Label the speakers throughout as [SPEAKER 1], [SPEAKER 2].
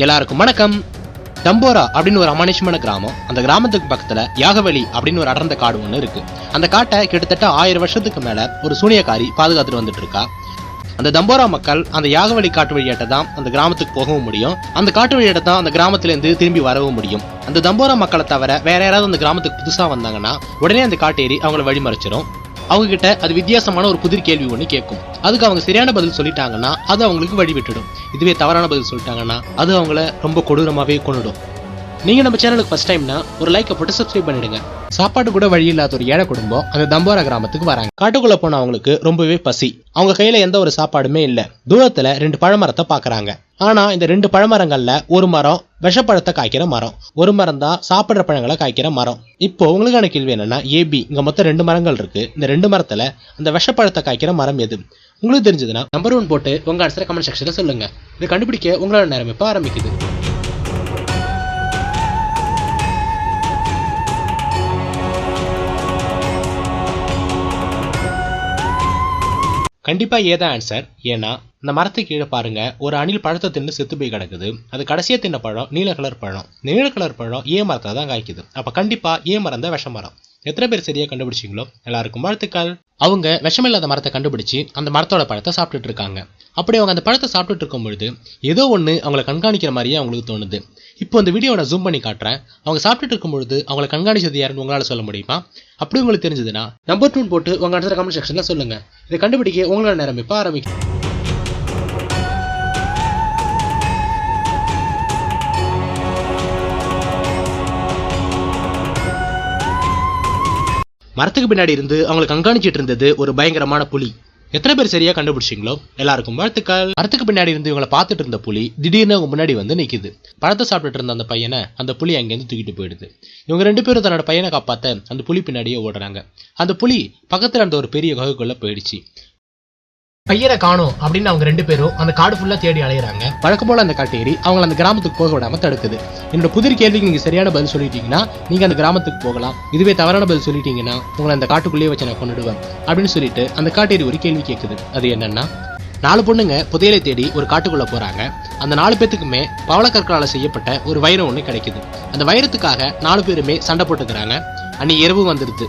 [SPEAKER 1] எல்லாருக்கும் வணக்கம். டம்போரா அப்படின்னு ஒரு அமானுஷ்யமான கிராமம். அந்த கிராமத்துக்கு பக்கத்துல யாகவெளி அப்படின்னு ஒரு அடர்ந்த காடு ஒண்ணு இருக்கு. அந்த காட்டை கிட்டத்தட்ட 1000 வருஷத்துக்கு மேல ஒரு சூனியக்காரி பாதுகாத்துட்டு வந்துட்டு இருக்கா. அந்த தம்போரா மக்கள் அந்த யாகவெளி காட்டு வழியாட்ட தான் அந்த கிராமத்துக்கு போகவும் முடியும், அந்த காட்டு வழியாட்ட தான் அந்த கிராமத்துல இருந்து திரும்பி வரவும் முடியும். அந்த தம்போரா மக்களை தவிர வேற யாராவது அந்த கிராமத்துக்கு புதுசா வந்தாங்கன்னா உடனே அந்த காட்டேரி அவங்களை வழிமறைச்சிடும். அவங்க கிட்ட அது வித்தியாசமான ஒரு புதிர் கேள்வி ஒண்ணு கேட்கும். அதுக்கு அவங்க சரியான பதில் சொல்லிட்டாங்கன்னா அது அவங்களுக்கு வழி விட்டுடும். இதுவே தவறான பதில் சொல்லிட்டாங்கன்னா அது அவங்கள ரொம்ப கொடூரமாவே கொண்டுடும். நீங்க நம்ம சேனலுக்கு ஃபர்ஸ்ட் டைம்னா ஒரு லைக்கை போட்டு சப்ஸ்கிரைப் பண்ணிடுங்க. சாப்பாடு கூட வழி இல்லாத ஒரு ஏழை குடும்பம் அந்த தம்போரா கிராமத்துக்கு வராங்க. காட்டுக்குள்ள போன அவங்களுக்கு ரொம்பவே பசி. அவங்க கையில எந்த ஒரு சாப்பாடுமே இல்ல. தூரத்துல 2 பழமரத்தை பாக்குறாங்க. ஆனா இந்த 2 பழமரங்கள்ல ஒரு மரம் விஷப்பழத்தை காய்க்கிற மரம், ஒரு மரம் தான் சாப்பிடுற பழங்களை காய்க்கிற மரம். இப்போ உங்களுக்கான கேள்வி என்னன்னா, ஏபி இங்க மொத்தம் 2 மரங்கள் இருக்கு. இந்த 2 மரத்துல அந்த விஷப்பழத்தை காய்க்கிற மரம் எது? உங்களுக்கு தெரிஞ்சதுன்னா நம்பர் 1 போட்டு உங்க ஆன்சரை கமெண்ட் செக்ஷன்ல சொல்லுங்க. இதை கண்டுபிடிக்க உங்களோட நேரம் இப்ப ஆரம்பிக்குது. கண்டிப்பா ஏதான் ஆன்சர். ஏன்னா இந்த மரத்துக்கு கீழே பாருங்க, ஒரு அணில் பழத்தை தின்னு செத்து போய் கிடக்குது. அது கடைசியா தின்ன பழம் நீல கலர் பழம். நீல கலர் பழம் ஏ மரத்தை தான் காய்க்குது. அப்ப கண்டிப்பா ஏ மரம் தான் விஷ மரம். எத்தனை பேர் சரியா கண்டுபிடிச்சிங்களோ எல்லாருக்கும் வாழ்த்துக்கள். அவங்க விஷமில்லாத மரத்தை கண்டுபிடிச்சு அந்த மரத்தோட பழத்தை சாப்பிட்டுட்டு இருக்காங்க. அப்படி அவங்க அந்த பழத்தை சாப்பிட்டுட்டு இருக்கும் பொழுது ஏதோ ஒண்ணு அவங்களை கண்காணிக்கிற மாதிரியே அவங்களுக்கு தோணுது. இப்போ இந்த வீடியோ நான் ஜூம் பண்ணி காட்டுறேன். அவங்க சாப்பிட்டுட்டு இருக்கும் பொழுது அவங்களை கண்காணிச்சது யாருன்னு உங்களால சொல்ல முடியுமா? அப்படி உங்களுக்கு தெரிஞ்சதுன்னா நம்பர் 2 போட்டு உங்க ஆன்சரை கமெண்ட் செக்ஷன்ல சொல்லுங்க. இதை கண்டுபிடிக்க உங்களோட நேரம் இப்ப ஆரம்பிக்கும். மரத்துக்கு பின்னாடி இருந்து அவங்களை கண்காணிச்சிட்டு இருந்தது ஒரு பயங்கரமான புலி. எத்தனை பேர் சரியா கண்டுபிடிச்சிங்களோ எல்லாருக்கும் வாழ்த்துக்கள். மரத்துக்கு பின்னாடி இருந்து இவங்களை பார்த்துட்டு இருந்த புலி திடீர்னு அவங்க முன்னாடி வந்து நிக்குது. பழத்தை சாப்பிட்டுட்டு இருந்த அந்த பையனை அந்த புலி அங்கேருந்து தூக்கிட்டு போயிடுது. இவங்க 2 பேரும் தன்னோட பையனை காப்பாத்த அந்த புலி பின்னாடியே ஓடுறாங்க. அந்த புலி பக்கத்துல இருந்த ஒரு பெரிய குகைக்குள்ள போயிடுச்சு. பையனை காணோம் அப்படின்னு அவங்க 2 பேரும் அந்த காடு ஃபுல்லா தேடி அலையிறாங்க. வழக்கம் போல அந்த காட்டேரி அவங்களை அந்த கிராமத்துக்கு போக விடாம தடுக்குது. என்னோட புதிர் கேள்விக்கு நீங்க சரியான பதில் சொல்லிட்டீங்கன்னா நீங்க அந்த கிராமத்துக்கு போகலாம். இதுவே தவறான பதில் சொல்லிட்டீங்கன்னா உங்களை அந்த காட்டுக்குள்ளேயே வச்சு நான் கொண்டுடுவேன் அப்படின்னு சொல்லிட்டு அந்த காட்டேரி ஒரு கேள்வி கேட்குது. அது என்னன்னா, 4 பொண்ணுங்க புதையலை தேடி ஒரு காட்டுக்குள்ள போறாங்க. அந்த 4 பேத்துக்குமே பவளக்கற்களால செய்யப்பட்ட ஒரு வைரம் ஒண்ணு கிடைக்குது. அந்த வைரத்துக்காக 4 பேருமே சண்டை போட்டுக்கிறாங்க. அன்னைக்கு இரவு வந்துடுது.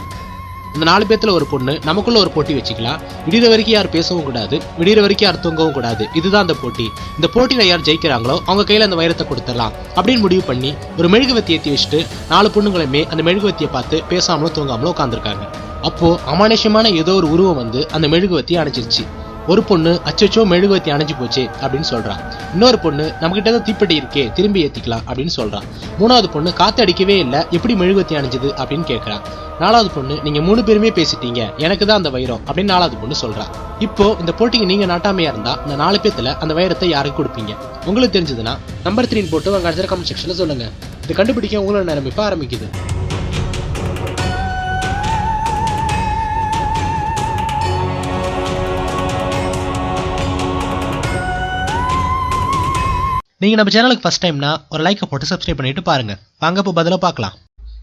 [SPEAKER 1] இந்த 4 பேத்துல ஒரு பொண்ணு நமக்குள்ள ஒரு போட்டி வச்சுக்கலாம். விடிகிற வரைக்கும் யார் பேசவும் கூடாது, விடிகிற வரைக்கும் யார் தூங்கவும் கூடாது. இதுதான் அந்த போட்டி. இந்த போட்டியில யார் ஜெயிக்கிறாங்களோ அவங்க கையில அந்த வைரத்தை கொடுத்துடலாம் அப்படின்னு முடிவு பண்ணி ஒரு மெழுகுவத்தி ஏற்றி வச்சுட்டு 4 பொண்ணுங்களுமே அந்த மெழுகுவத்தியை பார்த்து பேசாமலும் தூங்காமலும் உட்காந்துருக்காங்க. அப்போ அமானுஷ்யமான ஏதோ ஒரு உருவம் வந்து அந்த மெழுகுவத்தியை அணைச்சிருச்சு. ஒரு பொண்ணு அச்சச்சோ மெழுகுவத்தி அணைஞ்சு போச்சு அப்படின்னு சொல்றான். இன்னொரு பொண்ணு நம்மகிட்ட தான் தீப்பெட்டி இருக்கே திரும்பி ஏத்திக்கலாம் அப்படின்னு சொல்றான். 3வது பொண்ணு காத்து அடிக்கவே இல்லை, எப்படி மெழுகுவத்தி அணைஞ்சது அப்படின்னு கேட்கறான். 4வது பொண்ணு நீங்க 3 பேருமே பேசிட்டீங்க, எனக்கு தான் அந்த வைரம் அப்படின்னு 4வது பொண்ணு சொல்றா. இப்போ இந்த போட்டிக்கு நீங்க நாட்டாமையா இருந்தா இந்த 4 பேத்துல அந்த வைரத்தை யாருக்கு கொடுப்பீங்க? உங்களுக்கு தெரிஞ்சதுன்னா நம்பர் 3 போட்டு உங்க ஆன்சரை கமெண்ட் செக்ஷன்ல சொல்லுங்க. இது கண்டுபிடிக்க உங்களோட நேரம் இப்ப ஆரம்பிக்குது. நீங்க நம்ம சேனலுக்கு ஃபர்ஸ்ட் டைம்னா ஒரு லைக்கை போட்டு சப்ஸ்கிரைப் பண்ணிட்டு பாருங்க. வாங்க இப்போ பதிலா பார்க்கலாம்.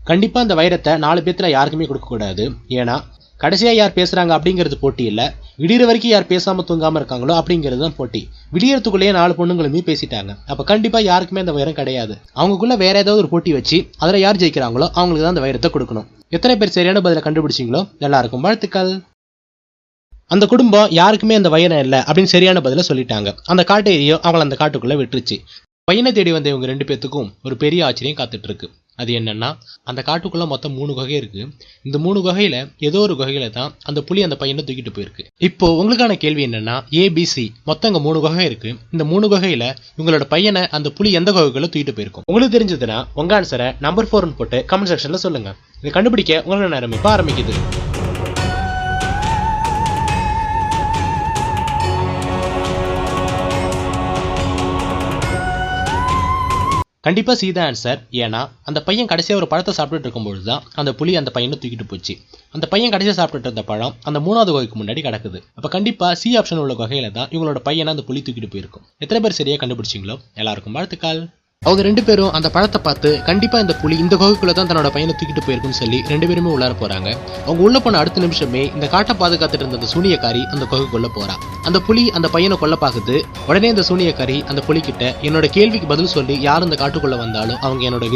[SPEAKER 1] கண்டிப்பா அந்த வைரத்தை 4 பேத்துல யாருக்குமே கொடுக்க கூடாது. ஏன்னா கடைசியா யார் பேசுறாங்க அப்படிங்கிறது போட்டி இல்ல, விடிகிற வரைக்கும் யார் பேசாம தூங்காம இருக்காங்களோ அப்படிங்கிறது தான் போட்டி. விடியறதுக்குள்ளேயே 4 பொண்ணுங்களுமே பேசிட்டாங்க. அப்ப கண்டிப்பா யாருக்குமே அந்த வைரம் கிடையாது. அவங்களுக்குள்ள வேற ஏதாவது ஒரு போட்டி வச்சு அதுல யார் ஜெயிக்கிறாங்களோ அவங்களுக்கு தான் அந்த வைரத்தை கொடுக்கணும். எத்தனை பேர் சரியான பதில கண்டுபிடிச்சிங்களோ எல்லாருக்கும் வாழ்த்துக்கள். அந்த குடும்பம் யாருக்குமே அந்த வைரம் இல்லை அப்படின்னு சரியான பதில சொல்லிட்டாங்க. அந்த காட்டேரியோ அவங்களை அந்த காட்டுக்குள்ள விட்டுருச்சு. பையனை தேடி வந்த இவங்க 2 பேத்துக்கும் ஒரு பெரிய ஆச்சரியம் காத்துட்டு இருக்கு. அது என்னன்னா, அந்த காட்டுக்குள்ள மொத்தம் 3 குகை இருக்கு. இந்த 3 குகையில ஏதோ ஒரு குகையில தான் அந்த புலி அந்த பையனை தூக்கிட்டு போயிருக்கு. இப்போ உங்களுக்கான கேள்வி என்னன்னா, ஏபிசி மொத்தம் இங்க 3 குகை இருக்கு. இந்த 3 குகையில உங்களோட பையனை அந்த புலி எந்த குகைக்குள்ள தூக்கிட்டு போயிருக்கும்? உங்களுக்கு தெரிஞ்சதுன்னா உங்க ஆன்சரை நம்பர் 4 போட்டு கமெண்ட் செக்ஷன்ல சொல்லுங்க. இதை கண்டுபிடிக்க உங்களோட நேரம் இப்ப ஆரம்பிக்குது. கண்டிப்பா சீதா ஆன்சர். ஏன்னா அந்த பையன் கடைசியா ஒரு பழத்தை சாப்பிட்டுட்டு இருக்கும்போது தான் அந்த புலி அந்த பையனை தூக்கிட்டு போச்சு. அந்த பையன் கடைசியா சாப்பிட்டுட்டு இருந்த பழம் அந்த 3வது குகைக்கு முன்னாடி கிடக்குது. அப்ப கண்டிப்பா சி ஆப்ஷன் உள்ள குகையில தான் இவங்களோட பையனை அந்த புலி தூக்கிட்டு போயிருக்கும். எத்தனை பேர் சரியா கண்டுபிடிச்சிங்களோ எல்லாருக்கும் வாழ்த்துக்கள். அவங்க 2 பேரும் அந்த பழத்தை பார்த்து கண்டிப்பா இந்த புலி இந்த குகைக்குள்ள தான் தன்னோட பையனை தூக்கிட்டு போயிருக்குன்னு சொல்லி 2 பேருமே உள்ளார போறாங்க. அவங்க உள்ள போன அடுத்த நிமிஷமே இந்த காட்டை பாதுகாத்துட்டு இருந்த அந்த சூனியக்காரி அந்த குகைக்குள்ள போறா. அந்த புலி அந்த பையனை கொல்ல பாக்குது. உடனே இந்த சூனியக்காரி அந்த புலி கிட்ட என்னோட கேள்விக்கு பதில் சொல்லி யார் இந்த காட்டுக்குள்ள வந்தாலும் அவங்க என்னோட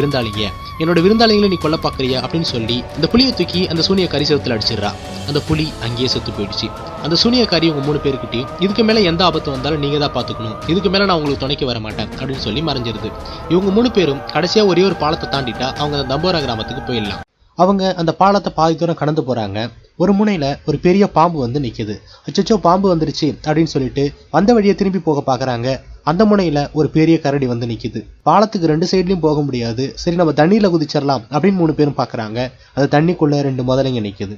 [SPEAKER 1] விருந்தாளிகளை நீ கொல்ல பாக்குறியா அப்படின்னு சொல்லி இந்த புலியை தூக்கி அந்த சூனியக்காரி செவுத்துல அடிச்சிடறா. அந்த புலி அங்கேயே செத்து போயிடுச்சு. அந்த சூனியக்காரி உங்க 3 பேருக்கிட்டையும் இதுக்கு மேல எந்த ஆபத்து வந்தாலும் நீங்க தான் பாத்துக்கணும், இதுக்கு மேல நான் உங்களுக்கு துணைக்கு வர மாட்டேன் அப்படின்னு சொல்லி மறைஞ்சிருது. இவங்க 3 பேரும் கடைசியா ஒரே ஒரு பாலத்தை தாண்டிட்டா அவங்க அந்த தம்போரா கிராமத்துக்கு போயிடலாம். அவங்க அந்த பாலத்தை பாதி தூரம் கடந்து போறாங்க. ஒரு முனையில ஒரு பெரிய பாம்பு வந்து நிக்குது. அச்சச்சோ பாம்பு வந்துருச்சு அப்படின்னு சொல்லிட்டு வந்த வழியை திரும்பி போக பாக்குறாங்க. அந்த முனையில ஒரு பெரிய கரடி வந்து நிக்குது. பாலத்துக்கு 2 சைட்லயும் போக முடியாது. சரி நம்ம தண்ணியில குதிச்சிடலாம் அப்படின்னு 3 பேரும் பாக்குறாங்க. அந்த தண்ணிக்குள்ள 2 முதலைங்க நிக்குது.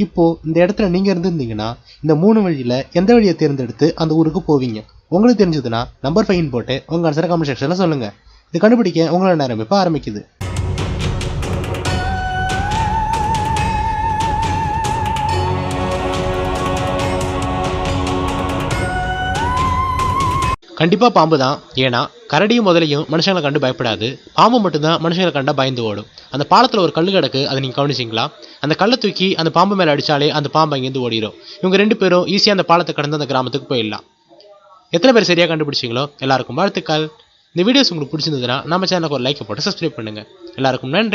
[SPEAKER 1] இப்போ இந்த இடத்துல நீங்க இருந்திருந்தீங்கன்னா இந்த 3 வழியில எந்த வழியை தேர்ந்தெடுத்து அந்த ஊருக்கு போவீங்க? உங்களுக்கு தெரிஞ்சதுன்னா நம்பர் 5 போட்டு உங்க ஆன்சரை கமெண்ட் செக்ஷன்ல சொல்லுங்க. இது கண்டுபிடிக்க உங்களோட நேரம் இப்ப ஆரம்பிக்குது. கண்டிப்பா பாம்பு தான். ஏன்னா கரடியும் முதலையும் மனுஷங்களை கண்டு பயப்படாது. பாம்பு மட்டும்தான் மனுஷங்களை கண்டா பயந்து ஓடும். அந்த பாலத்துல ஒரு கல்லு கிடக்கு, அதை நீங்க கவனிச்சிங்களா? அந்த கல்லை தூக்கி அந்த பாம்பு மேல அடிச்சாலே அந்த பாம்பு அங்கேருந்து ஓடிடும். இவங்க 2 பேரும் ஈஸியா அந்த பாலத்தை கடந்து அந்த கிராமத்துக்கு போயிடலாம். எத்தனை பேர் சரியா கண்டுபிடிச்சிங்களோ எல்லாருக்கும் வாழ்த்துக்கள். இந்த வீடியோஸ் உங்களுக்கு பிடிச்சிருந்ததுன்னா நம்ம சேனலுக்கு ஒரு லைக் போட்டு சப்ஸ்கிரைப் பண்ணுங்க. எல்லாருக்கும் நன்றி.